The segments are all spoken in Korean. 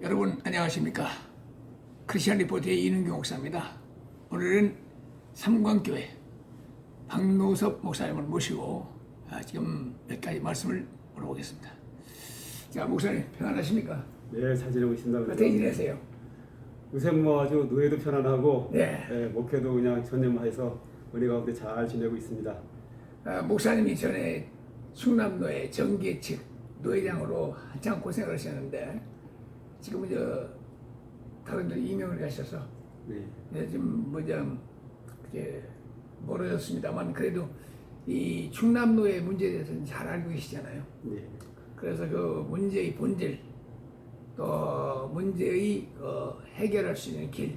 여러분 안녕하십니까? 크리스천 리포트의 이능경 목사입니다. 오늘은 삼광교회 박노섭 목사님을 모시고 지금 몇 가지 말씀을 물어보겠습니다. 자, 목사님 평안하십니까? 네, 잘 지내고 있습니다. 어떻게 지내세요? 요새 뭐 아주 노예도 편안하고 네. 목회도 그냥 전념해서 은혜 가운데 잘 지내고 있습니다. 목사님이 전에 충남노예 정계 측 노회장으로 한참 고생을 하셨는데 지금은 다른 데 임명을 가셔서 네. 지금 뭐좀 그렇게 멀어졌습니다만 그래도 이 충남노예 문제에 대해서는 잘 알고 계시잖아요. 네. 그래서 그 문제의 본질 또 문제의 해결할 수 있는 길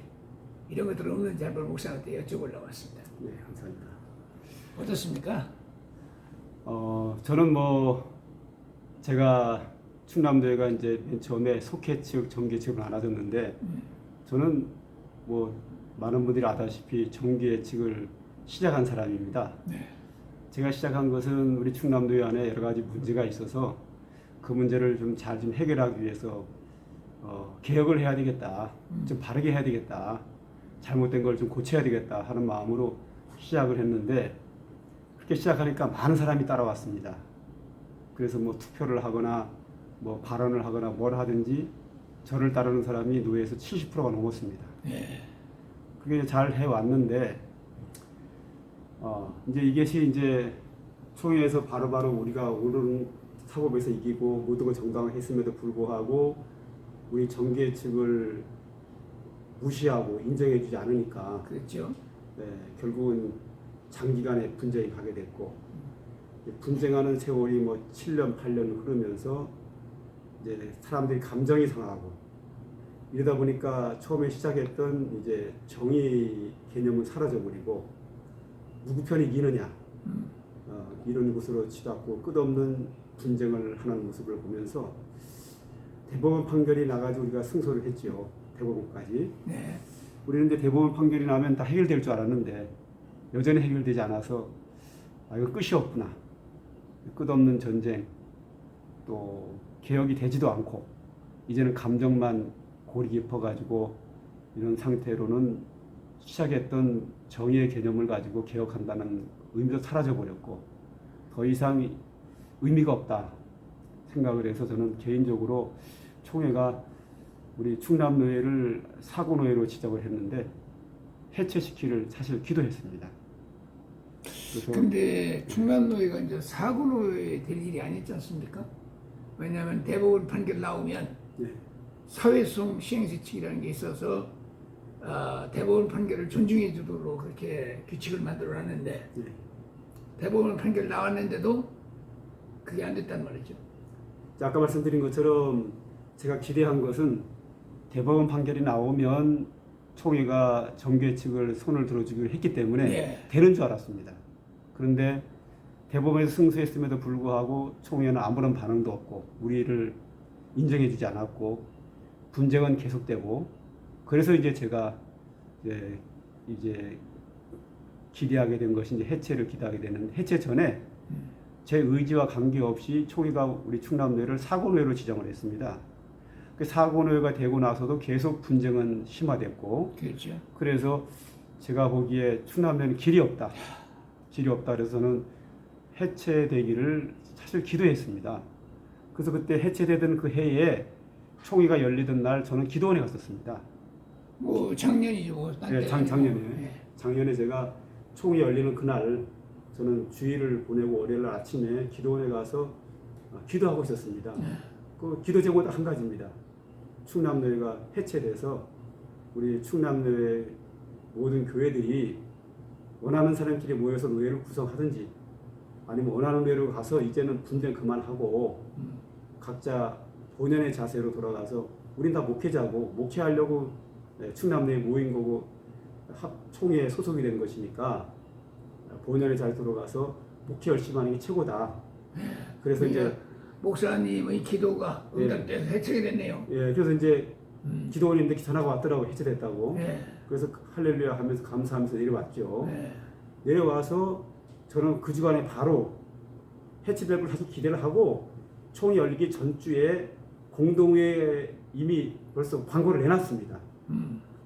이런 것들은 없는지 한번 목사한테 여쭤보려고 왔습니다. 네, 감사합니다. 어떻습니까? 저는 뭐 제가 충남도회가 이제 맨 처음에 속해 측, 정계 측을 나눠졌는데 저는 뭐 많은 분들이 아다시피 정계 측을 시작한 사람입니다. 네. 제가 시작한 것은 우리 충남도회 안에 여러 가지 문제가 있어서 그 문제를 좀 잘 좀 해결하기 위해서 개혁을 해야 되겠다, 좀 바르게 해야 되겠다, 잘못된 걸 좀 고쳐야 되겠다 하는 마음으로 시작을 했는데 그렇게 시작하니까 많은 사람이 따라왔습니다. 그래서 뭐 투표를 하거나 뭐 발언을 하거나 뭘 하든지 저를 따르는 사람이 노예에서 70%가 넘었습니다. 네. 그게 잘 해왔는데 이제 이것이 이제 총회에서 바로바로 우리가 오른 사법에서 이기고 모든 걸 정당했음에도 불구하고 우리 정계 측을 무시하고 인정해주지 않으니까 그렇죠. 결국은 장기간의 분쟁이 가게 됐고 분쟁하는 세월이 뭐 7년, 8년 흐르면서 이제 사람들이 감정이 상하고 이러다 보니까 처음에 시작했던 이제 정의 개념은 사라져버리고 누구 편이 이기느냐 이런 곳으로 치닫고 끝없는 분쟁을 하는 모습을 보면서 대법원 판결이 나가지고 우리가 승소를 했지요. 대법원까지. 네. 우리는 이제 대법원 판결이 나면 다 해결될 줄 알았는데 여전히 해결되지 않아서 이거 끝이 없구나. 끝없는 전쟁 또 개혁이 되지도 않고 이제는 감정만 골이 깊어가지고 이런 상태로는 시작했던 정의의 개념을 가지고 개혁한다는 의미도 사라져버렸고 더 이상 의미가 없다 생각을 해서 저는 개인적으로 총회가 우리 충남노예를 사고노예로 지적을 했는데 해체시키를 사실 기도했습니다. 근데 충남노예가 이제 사고노예 될 일이 아니지 않습니까? 왜냐하면 대법원 판결 나오면 네. 사회성 시행규칙이라는 게 있어서 대법원 판결을 존중해 주도록 그렇게 규칙을 만들어놨는데 네. 대법원 판결 나왔는데도 그게 안 됐단 말이죠. 아까 말씀드린 것처럼 제가 기대한 것은 대법원 판결이 나오면 총회가 정계 측을 손을 들어주기로 했기 때문에 네. 되는 줄 알았습니다. 그런데 대법원에서 승소했음에도 불구하고 총회는 아무런 반응도 없고 우리를 인정해주지 않았고 분쟁은 계속되고 그래서 이제 제가 이제 기대하게 된 것이 이제 해체를 기대하게 되는 해체 전에 제 의지와 관계없이 총회가 우리 충남노예를 사고노예로 지정을 했습니다. 그 사고노예가 되고 나서도 계속 분쟁은 심화됐고 그렇죠. 그래서 제가 보기에 충남노예는 길이 없다. 그래서 저는 해체되기를 사실 기도했습니다. 그래서 그때 해체되던 그 해에 총회가 열리던 날 저는 기도원에 갔었습니다. 뭐 작년이죠. 뭐 네, 작년에. 네. 작년에 제가 총회 열리는 그날 저는 주일을 보내고 월요일 날 아침에 기도원에 가서 기도하고 있었습니다. 그 기도 제목은 한 가지입니다. 충남노예가 해체돼서 우리 충남노예 모든 교회들이 원하는 사람끼리 모여서 노예를 구성하든지 아니면 원하는 노예로 가서 이제는 분쟁 그만하고 각자 본연의 자세로 돌아가서 우린 다 목회자고 목회하려고 충남노예 모인 거고 총회에 소속이 된 것이니까 본연의 자리에 들어가서 목회 열심히 하는 게 최고다. 그래서 그러니까 이제 목사님의 기도가 응답돼서 해체가 됐네요. 그래서 이제 기도원인데 전화가 왔더라고 해체됐다고. 네. 그래서 할렐루야 하면서 감사하면서 내려왔죠. 네. 내려와서 저는 그 주간에 바로 해체될 걸 계속 기대를 하고 총회 열리기 전주에 공동회 이미 벌써 광고를 내놨습니다.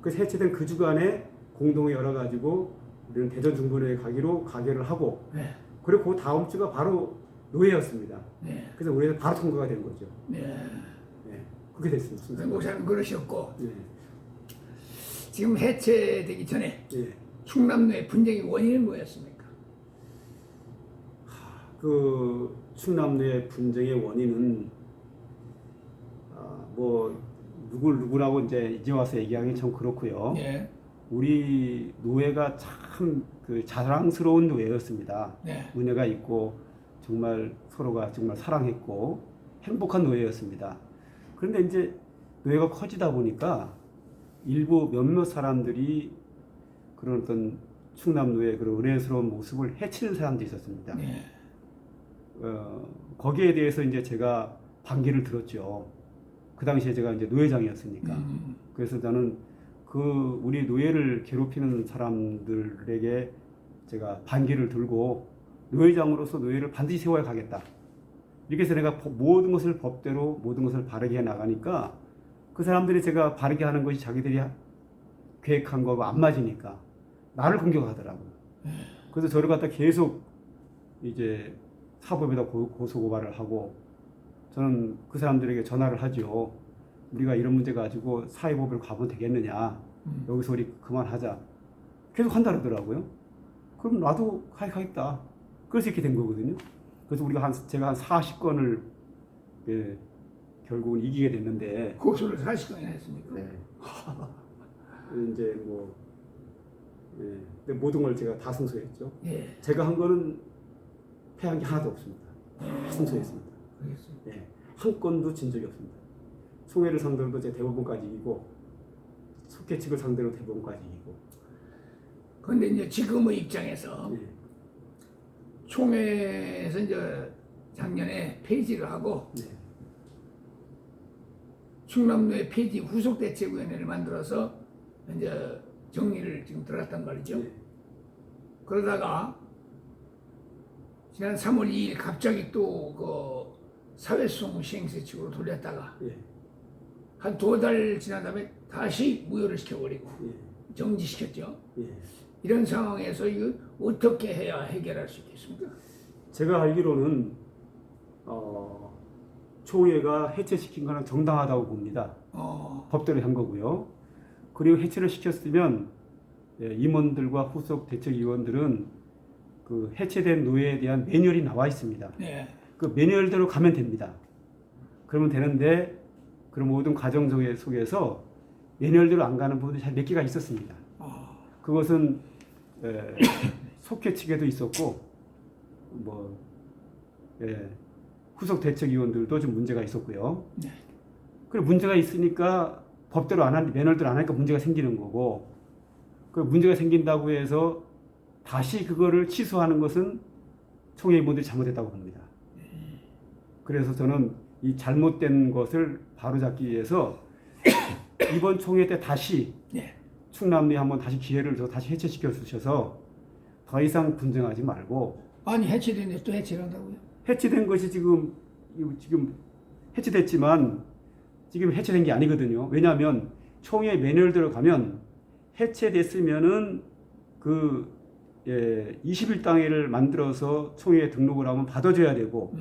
그래서 해체된 그 주간에 공동에 열어가지고 우리는 대전 중분회에 가기로 가결을 하고 네. 그리고 그 다음 주가 바로 노예였습니다. 네. 그래서 우리는 바로 통과가 된 거죠. 네. 네. 그렇게 됐습니다. 목사님 그러셨고 네. 지금 해체되기 전에 네. 충남로의 분쟁의 원인은 뭐였습니까? 그 충남로의 분쟁의 원인은 뭐 누구라고 이제 와서 얘기하기 참 그렇고요. 네. 우리 노예가 참 그 자랑스러운 노예였습니다. 네. 은혜가 있고 정말 서로가 정말 사랑했고 행복한 노예였습니다. 그런데 이제 노예가 커지다 보니까 일부 몇몇 사람들이 그런 어떤 충남 노예의 그런 은혜스러운 모습을 해치는 사람들이 있었습니다. 네. 거기에 대해서 이제 제가 반기를 들었죠. 그 당시에 제가 이제 노예장이었으니까. 그래서 저는 그 우리 노예를 괴롭히는 사람들에게 제가 반기를 들고 노예장으로서 노예를 반드시 세워야 가겠다. 이렇게 해서 내가 모든 것을 법대로 모든 것을 바르게 해 나가니까 그 사람들이 제가 바르게 하는 것이 자기들이 계획한 거하고 안 맞으니까 나를 공격하더라고요. 그래서 저를 갖다 계속 이제 사법에다 고소고발을 하고 저는 그 사람들에게 전화를 하죠. 우리가 이런 문제 가지고 사회법으로 가면 되겠느냐. 여기서 우리 그만하자. 계속 한다 그러더라고요. 그럼 나도 가겠다. 그래서 이렇게 된 거거든요. 그래서 제가 한 40건을 결국은 이기게 됐는데 고소를 40건이나 했습니까? 네. 이제 뭐 근데 모든 걸 제가 다 승소했죠. 예. 제가 한 거는 패한 게 하나도 없습니다. 다 승소했습니다. 알겠습니다. 네. 한 건도 진 적이 없습니다. 총회를 상대로도 제가 대법원까지 이기고 속회 측을 상대로 대법원까지 이기고. 그런데 이제 지금의 입장에서 네. 총회에서 이제 작년에 폐지를 하고 네. 충남로의 폐지 후속대책위원회를 만들어서 이제 정리를 지금 들어갔단 말이죠. 네. 그러다가 지난 3월 2일 갑자기 또 그 사회수송 시행세칙으로 돌렸다가 네. 한 2달 지난 다음에 다시 무효를 시켜버리고 네. 정지시켰죠. 네. 이런 상황에서 이거 어떻게 해야 해결할 수 있겠습니까? 제가 알기로는 총회가 해체시킨 거는 정당하다고 봅니다. 법대로 한 거고요. 그리고 해체를 시켰으면 임원들과 후속 대책위원들은 그 해체된 노예에 대한 매뉴얼이 나와 있습니다. 네. 그 매뉴얼대로 가면 됩니다. 그러면 되는데 그런 모든 과정 속에서 매뉴얼대로 안 가는 부분이 몇 개가 있었습니다. 그것은 속회 측에도 있었고 뭐 후속 대책위원들도 좀 문제가 있었고요. 네. 그리고 문제가 있으니까 법대로 안 하니 매뉴얼대로 안 하니까 문제가 생기는 거고 그 문제가 생긴다고 해서 다시 그거를 취소하는 것은 총회 임원들이 잘못했다고 봅니다. 그래서 저는 이 잘못된 것을 바로잡기 위해서 이번 총회 때 다시 네. 충남리에 한번 다시 기회를 줘 다시 해체시켜 주셔서 더 이상 분쟁하지 말고. 아니 해체됐는데 또 해체를 한다고요? 해체된 것이 지금 해체됐지만 지금 해체된 게 아니거든요. 왜냐하면 총회 매뉴얼대로 가면 해체됐으면은 그 20일 만들어서 총회에 등록을 하면 받아줘야 되고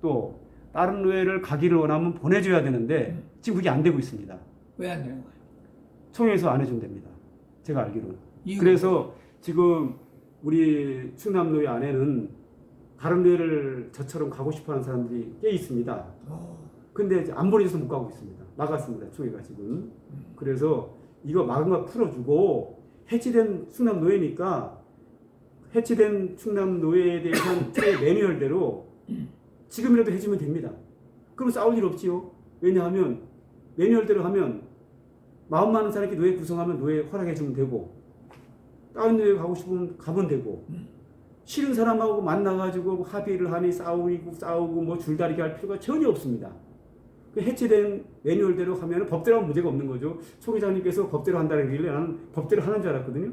또 다른 노예를 가기를 원하면 보내줘야 되는데 지금 그게 안 되고 있습니다. 왜 안 되는 거예요? 총회에서 안 해준답니다. 제가 알기로는. 이유가 그래서 지금 우리 충남 노예 안에는 다른 노예를 저처럼 가고 싶어하는 사람들이 꽤 있습니다. 근데 안 보내줘서 못 가고 있습니다. 나갔습니다. 총회가 지금. 그래서 이거 마음껏 풀어주고 해체된 충남 노예니까 해체된 충남 노예에 대한 총회 매뉴얼대로 지금이라도 해주면 됩니다. 그럼 싸울 일 없지요. 왜냐하면 매뉴얼대로 하면 마음 많은 사람이 노예 구성하면 노예 허락해주면 되고 다른 노예 가고 싶으면 가면 되고 싫은 사람하고 만나가지고 합의를 하니 싸우고 뭐 줄다리기 할 필요가 전혀 없습니다. 그 해체된 매뉴얼대로 하면 법대로 하면 문제가 없는 거죠. 총회장님께서 법대로 한다는 얘기를 나는 법대로 하는 줄 알았거든요.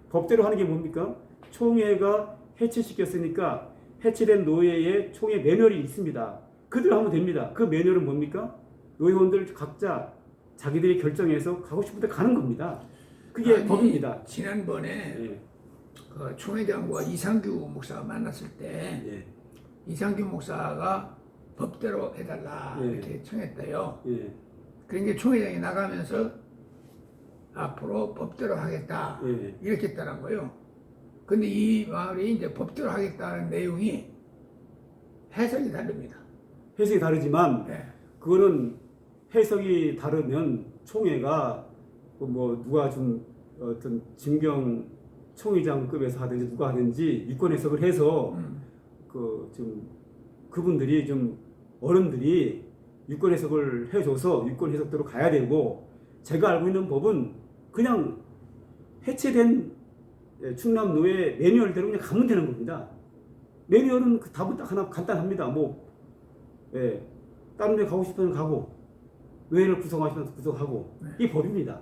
법대로 하는 게 뭡니까? 총회가 해체시켰으니까 해체된 노예의 총회 매뉴얼이 있습니다. 그대로 하면 됩니다. 그 매뉴얼은 뭡니까? 노회원들 각자 자기들이 결정해서 가고 싶은 데 가는 겁니다. 그게 아니, 법입니다. 지난번에 예, 그 총회장과 이상규 목사가 만났을 때 예, 이상규 목사가 법대로 해달라 예. 이렇게 청했대요. 예, 그러니까 총회장이 나가면서 앞으로 법대로 하겠다 예. 이렇게 했다는 거예요. 근데 이 마을이 이제 법대로 하겠다는 내용이 해석이 다릅니다. 해석이 다르지만 네. 그거는 해석이 다르면 총회가 뭐 누가 좀 어떤 진경 총회장급에서 하든지 누가 하든지 유권 해석을 해서 그 좀 그분들이 좀 어른들이 유권 해석을 해줘서 유권 해석대로 가야 되고, 제가 알고 있는 법은 그냥 해체된 충남노회 매뉴얼대로 그냥 가면 되는 겁니다. 매뉴얼은 그 답은 딱 하나 간단합니다. 뭐 예, 다른 데 가고 싶으면 가고 노회를 구성하시면 구성하고, 이게 법입니다.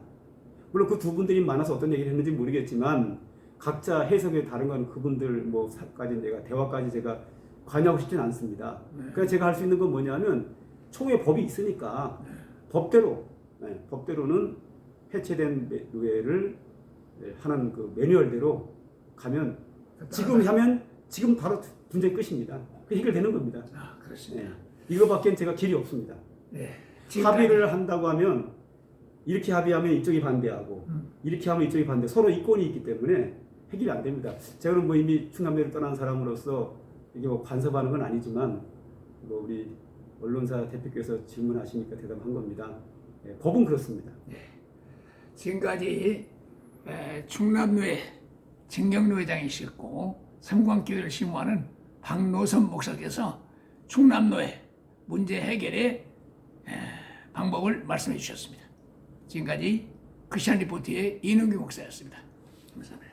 물론 그 두 분들이 만나서 어떤 얘기를 했는지 모르겠지만 각자 해석이 다른 건 그분들 뭐까지 내가 대화까지 제가 관여하고 싶지는 않습니다. 그러니까 제가 할 수 있는 건 뭐냐면 총회 법이 있으니까 법대로 법대로는 해체된 노회를 하는 그 매뉴얼대로 가면 지금 하면 지금 바로 분쟁 끝입니다. 그 해결되는 겁니다. 아, 그렇습니다. 이거밖엔 제가 길이 없습니다. 네. 합의를 한다고 하면 이렇게 합의하면 이쪽이 반대하고 이렇게 하면 이쪽이 반대, 서로 이권이 있기 때문에 해결이 안 됩니다. 제가 뭐 이미 충남도를 떠난 사람으로서 이게 뭐 간섭하는 건 아니지만 뭐 우리 언론사 대표께서 질문하시니까 대답한 겁니다. 법은 그렇습니다. 지금까지 충남노회 진경노회장이셨고 삼광교회를 심호하는 박노선 목사께서 충남노회 문제 해결의 방법을 말씀해 주셨습니다. 지금까지 크리스천 리포트의 이능규 목사였습니다. 감사합니다.